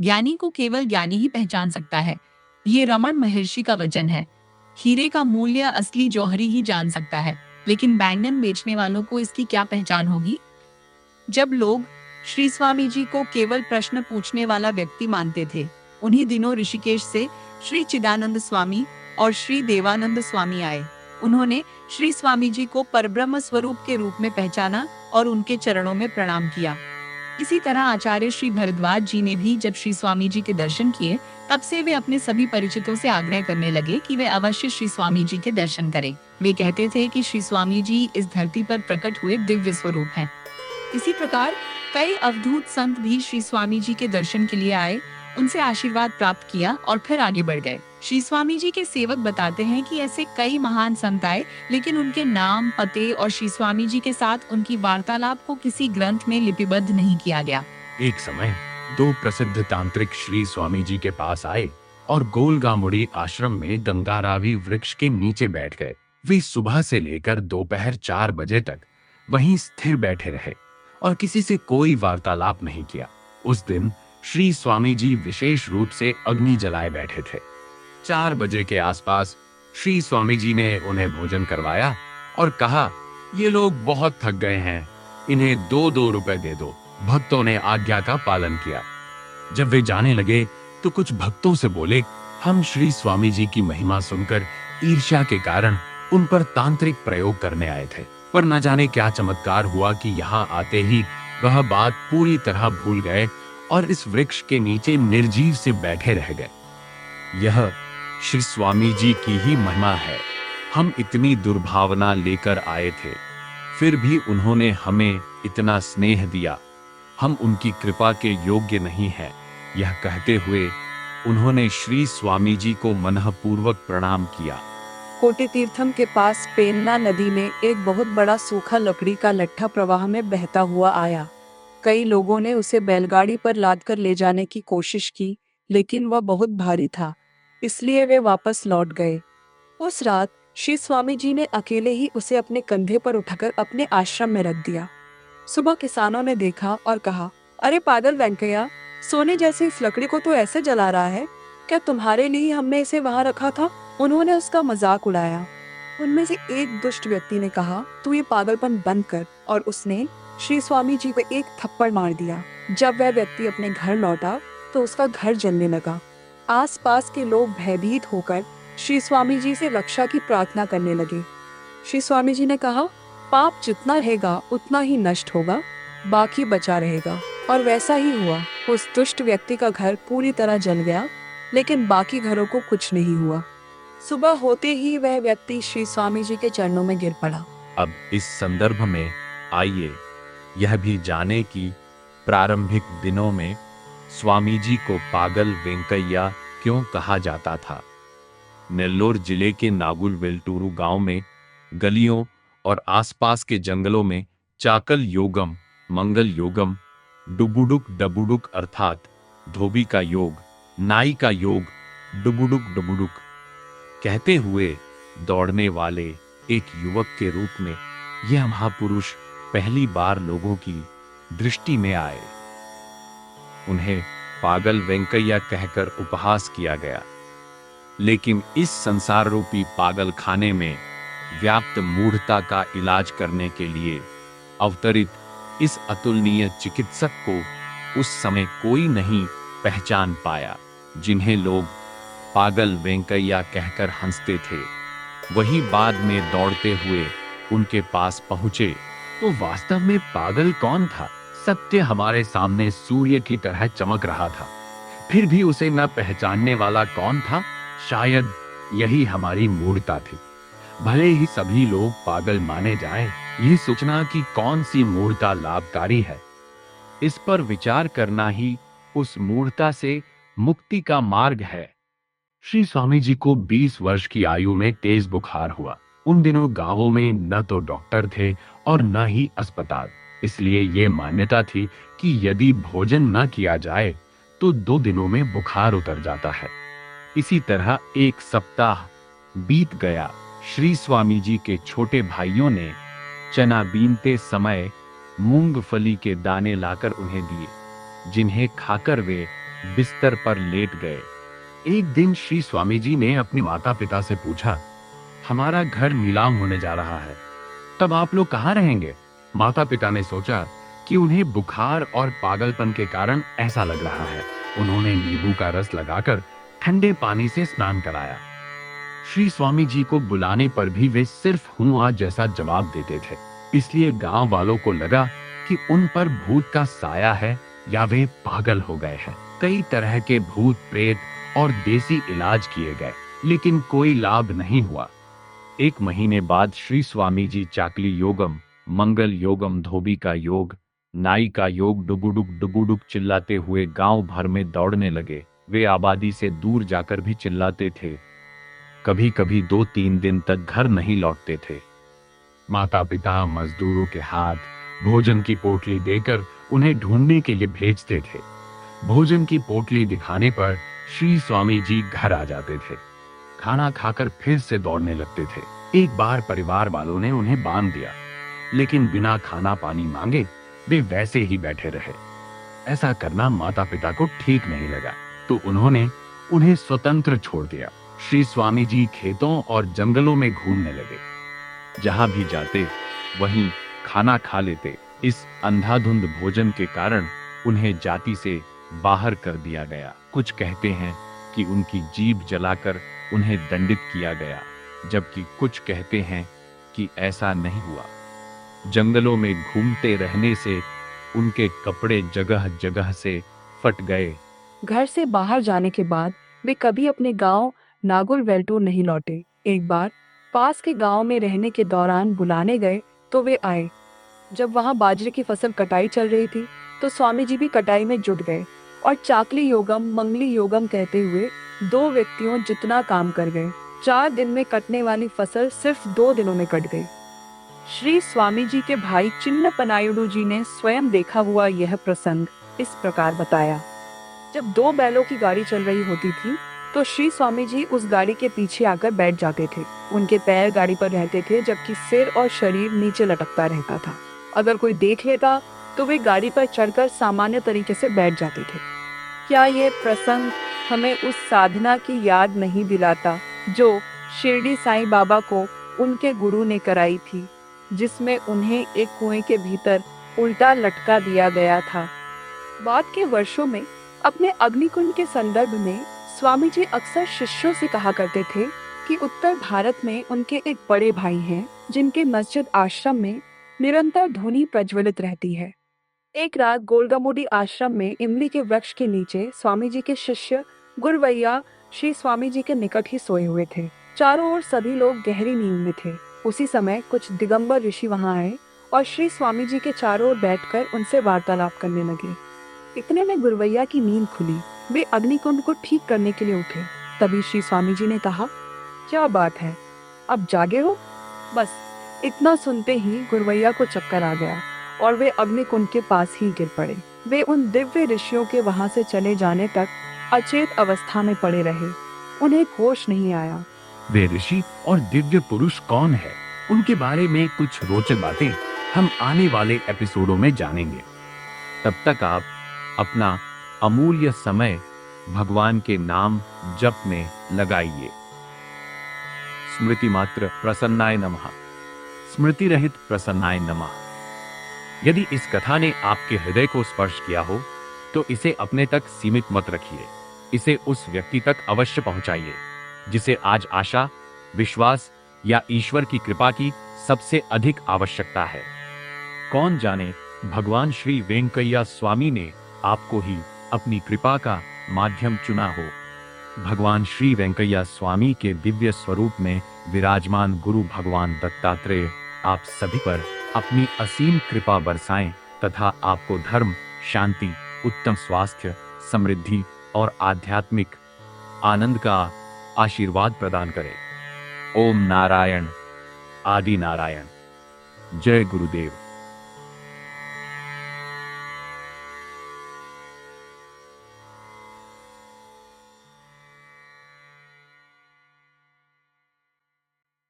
ज्ञानी को केवल ज्ञानी ही पहचान सकता है। ये रमन महर्षि का वचन है। हीरे का मूल्य असली जौहरी ही जान सकता है, लेकिन बैंगन बेचने वालों को इसकी क्या पहचान होगी? जब लोग श्री स्वामी जी को केवल प्रश्न पूछने वाला व्यक्ति मानते थे, उन्हीं दिनों ऋषिकेश से श्री चिदानंद स्वामी और श्री देवानंद स्वामी आए। उन्होंने श्री स्वामी जी को परब्रह्म स्वरूप के रूप में पहचाना और उनके चरणों में प्रणाम किया। इसी तरह आचार्य श्री भरद्वाज जी ने भी जब श्री स्वामी जी के दर्शन किए, तब से वे अपने सभी परिचितों से आग्रह करने लगे कि वे अवश्य श्री स्वामी जी के दर्शन करें। वे कहते थे कि श्री स्वामी जी इस धरती पर प्रकट हुए दिव्य स्वरूप हैं। इसी प्रकार कई अवधूत संत भी श्री स्वामी जी के दर्शन के लिए आए, उनसे आशीर्वाद प्राप्त किया और फिर आगे बढ़ गए। श्री स्वामी जी के सेवक बताते हैं कि ऐसे कई महान संत आए, लेकिन उनके नाम, पते और श्री स्वामी जी के साथ उनकी वार्तालाप को किसी ग्रंथ में लिपिबद्ध नहीं किया गया। एक समय दो प्रसिद्ध तांत्रिक श्री स्वामी जी के पास आए और गोलगामुड़ी आश्रम में गंगारावी वृक्ष के नीचे बैठ गए। वे सुबह से लेकर दोपहर 4 बजे तक वहीं स्थिर बैठे रहे और किसी से कोई वार्तालाप नहीं किया। उस दिन श्री स्वामी जी विशेष रूप से अग्नि जलाए बैठे थे। 4 बजे के आसपास श्री स्वामी जी ने उन्हें भोजन करवाया और कहा, ये लोग बहुत थक गए हैं, इन्हें 2-2 रुपए दे दो। भक्तों ने आज्ञा का पालन किया। जब वे जाने लगे तो कुछ भक्तों से बोले, हम श्री स्वामी जी की महिमा सुनकर ईर्ष्या के कारण उन पर तांत्रिक प्रयोग करने आए थे, पर न जाने क्या चमत्कार हुआ कि यहाँ आते ही वह बात पूरी तरह भूल गए और इस वृक्ष के नीचे निर्जीव से बैठे रह गए। यह श्री स्वामी जी की ही महिमा है। हम इतनी दुर्भावना लेकर आए थे, फिर भी उन्होंने हमें इतना स्नेह दिया। हम उनकी कृपा के योग्य नहीं हैं। यह कहते हुए उन्होंने श्री स्वामी जी को मनःपूर्वक प्रणाम किया। कोटि तीर्थम के पास पेन्ना नदी में एक बहुत बड़ा सूखा लकड़ी का लट्ठा प्रवाह में बहता हुआ आया। कई लोगों ने उसे बैलगाड़ी पर लादकर ले जाने की कोशिश की, लेकिन वह बहुत भारी था, इसलिए वे वापस लौट गए। उस रात श्री स्वामी जी ने अकेले ही उसे अपने कंधे पर उठाकर अपने आश्रम में रख दिया। सुबह किसानों ने देखा और कहा, अरे पागल वेंकैया, सोने जैसी इस लकड़ी को तो ऐसे जला रहा है, क्या तुम्हारे लिए हमने इसे वहां रखा था? उन्होंने उसका मजाक उड़ाया। उनमें से एक दुष्ट व्यक्ति ने कहा, तू ये पागलपन बंद कर, और उसने श्री स्वामी जी को एक थप्पड़ मार दिया। जब वह व्यक्ति अपने घर लौटा तो उसका घर जलने लगा। आसपास के लोग भयभीत होकर श्री स्वामी जी से रक्षा की प्रार्थना करने लगे। श्री स्वामी जी ने कहा, पाप जितना रहेगा उतना ही नष्ट होगा, बाकी बचा रहेगा। और वैसा ही हुआ। उस दुष्ट व्यक्ति का घर पूरी तरह जल गया, लेकिन बाकी घरों को कुछ नहीं हुआ। सुबह होते ही वह व्यक्ति श्री स्वामी जी के चरणों में गिर पड़ा। अब इस संदर्भ में आइए यह भी जाने कि प्रारंभिक दिनों में स्वामी जी को पागल वेंकैया क्यों कहा जाता था। नेल्लोर जिले के नागुल वेल्टूरू गांव में गलियों और आसपास के जंगलों में चाकल योगम, मंगल योगम, डुबुडुक डबुडुक अर्थात धोबी का योग, नाई का योग, डुबुडुक डबुडुक कहते हुए दौड़ने वाले एक युवक के रूप में यह महापुरुष पहली बार लोगों की दृष्टि में आए। उन्हें पागल वेंकैया कहकर उपहास किया गया, लेकिन इस संसार रूपी पागल खाने में व्याप्त मूढ़ता का इलाज करने के लिए अवतरित इस अतुलनीय चिकित्सक को उस समय कोई नहीं पहचान पाया। जिन्हें लोग पागल वेंकैया कहकर हंसते थे, वही बाद में दौड़ते हुए उनके पास पहुंचे तो वास्तव में पागल कौन था? सत्य हमारे सामने सूर्य की तरह चमक रहा था, फिर भी उसे न पहचानने वाला कौन था? शायद यही हमारी मूढ़ता थी। भले ही सभी लोग पागल माने जाएं, ये सोचना कि कौन सी मूढ़ता लाभकारी है, इस पर विचार करना ही उस मूढ़ता से मुक्ति का मार्ग है। श्री स्वामी जी को 20 वर्ष की आयु में तेज बुखार हुआ। उन दिनों गांवों में न तो डॉक्टर थे और न ही अस्पताल, इसलिए ये मान्यता थी कि यदि भोजन न किया जाए तो 2 दिनों में बुखार उतर जाता है। इसी तरह 1 सप्ताह बीत गया। श्री स्वामी जी के छोटे भाइयों ने चना बीनते समय मूंगफली के दाने लाकर उन्हें दिए, जिन्हें खाकर वे बिस्तर पर लेट गए। एक दिन श्री स्वामी जी ने अपने माता पिता से पूछा, हमारा घर नीलाम होने जा रहा है, तब आप लोग कहाँ रहेंगे? माता पिता ने सोचा कि उन्हें बुखार और पागलपन के कारण ऐसा लग रहा है। उन्होंने नींबू का रस लगाकर ठंडे पानी से स्नान कराया। श्री स्वामी जी को बुलाने पर भी वे सिर्फ हूं हाँ जैसा जवाब देते थे। इसलिए गांव वालों को लगा कि उन पर भूत का साया है या वे पागल हो गए हैं। कई तरह के भूत प्रेत और देसी इलाज किए गए, लेकिन कोई लाभ नहीं हुआ। 1 महीने बाद श्री स्वामी जी चाकली योगम, मंगल योगम, धोबी का योग, नाई का योग, डुगुडुग चिल्लाते हुए गांव भर में दौड़ने लगे। वे आबादी से दूर जाकर भी चिल्लाते थे। कभी कभी 2-3 दिन तक घर नहीं लौटते थे। माता पिता मजदूरों के हाथ भोजन की पोटली देकर उन्हें ढूंढने के लिए भेजते थे। भोजन की पोटली दिखाने पर श्री स्वामी जी घर आ जाते थे। खाना खाकर फिर से दौड़ने लगते थे। एक बार परिवार वालों ने उन्हें बांध दिया, लेकिन बिना खाना पानी मांगे वे वैसे ही बैठे रहे। ऐसा करना माता पिता को ठीक नहीं लगा, तो उन्होंने उन्हें स्वतंत्र छोड़ दिया। श्री स्वामी जी खेतों और जंगलों में घूमने लगे। जहां भी जाते वहीं खाना खा लेते। इस अंधाधुंध भोजन के कारण उन्हें जाति से बाहर कर दिया गया। कुछ कहते हैं कि उनकी जीभ जलाकर उन्हें दंडित किया गया, जबकि कुछ कहते हैं कि ऐसा नहीं हुआ। जंगलों में घूमते रहने से उनके कपड़े जगह जगह से फट गए। घर से बाहर जाने के बाद वे कभी अपने गांव नागुल वेल्टूर नहीं लौटे। एक बार पास के गांव में रहने के दौरान बुलाने गए तो वे आए। जब वहां बाजरे की फसल कटाई चल रही थी तो स्वामी जी भी कटाई में जुट गए और चाकली योगम मंगली योगम कहते हुए 2 व्यक्तियों जितना काम कर गए। 4 दिन में कटने वाली फसल सिर्फ 2 दिनों में कट गई। श्री स्वामी जी के भाई चिन्न पनायुडू जी ने स्वयं देखा हुआ यह प्रसंग इस प्रकार बताया। जब 2 बैलों की गाड़ी चल रही होती थी तो श्री स्वामी जी उस गाड़ी के पीछे आकर बैठ जाते थे। उनके पैर गाड़ी पर रहते थे, जबकि सिर और शरीर नीचे लटकता रहता था। अगर कोई देख लेता तो वे गाड़ी पर चढ़कर सामान्य तरीके से बैठ जाते थे। क्या यह प्रसंग हमें उस साधना की याद नहीं दिलाता जो शिरडी साईं बाबा को उनके गुरु ने कराई थी, जिसमें उन्हें एक कुएं के भीतर उल्टा लटका दिया गया था? बाद के वर्षों में अपने अग्निकुंड के संदर्भ में स्वामी जी अक्सर शिष्यों से कहा करते थे कि उत्तर भारत में उनके एक बड़े भाई हैं जिनके मस्जिद आश्रम में निरंतर ध्वनि प्रज्वलित रहती है। एक रात गोलगामुडी आश्रम में इमली के वृक्ष के नीचे स्वामी जी के शिष्य गुरवैया श्री स्वामी जी के निकट ही सोए हुए थे। चारों ओर सभी लोग गहरी नींद में थे। उसी समय कुछ दिगंबर ऋषि वहां आए और श्री स्वामी जी के चारों ओर बैठकर उनसे वार्तालाप करने लगे। इतने में गुरवैया की नींद खुली। वे अग्निकुंड को ठीक करने के लिए उठे। तभी श्री स्वामी जी ने कहा, क्या बात है, अब जागे हो? बस इतना सुनते ही गुरवैया को चक्कर आ गया और वे अग्निकुंड के पास ही गिर पड़े। वे उन दिव्य ऋषियों के वहां से चले जाने तक अचेत अवस्था में पड़े रहे। उन्हें होश नहीं आया। वे ऋषि और दिव्य पुरुष कौन है, उनके बारे में कुछ रोचक बातें हम आने वाले एपिसोडों में जानेंगे। तब तक आप अपना अमूल्य समय भगवान के नाम जप में लगाइए। स्मृति मात्र प्रसन्नाय नमः, स्मृति रहित प्रसन्नाय नमः। यदि इस कथा ने आपके हृदय को स्पर्श किया हो तो इसे अपने तक सीमित मत रखिए। इसे उस व्यक्ति तक अवश्य पहुंचाइए जिसे आज आशा, विश्वास या ईश्वर की कृपा की सबसे अधिक आवश्यकता है। कौन जाने भगवान श्री वेंकैया स्वामी ने आपको ही अपनी कृपा का माध्यम चुना हो। भगवान श्री वेंकैया स्वामी के दिव्य स्वरूप में विराजमान गुरु भगवान दत्तात्रेय आप सभी पर अपनी असीम कृपा बरसाएं तथा आपको धर्म, शांति, उत्तम स्वास्थ्य, समृद्धि और आध्यात्मिक आनंद का आशीर्वाद प्रदान करें। ओम नारायण आदि नारायण। जय गुरुदेव।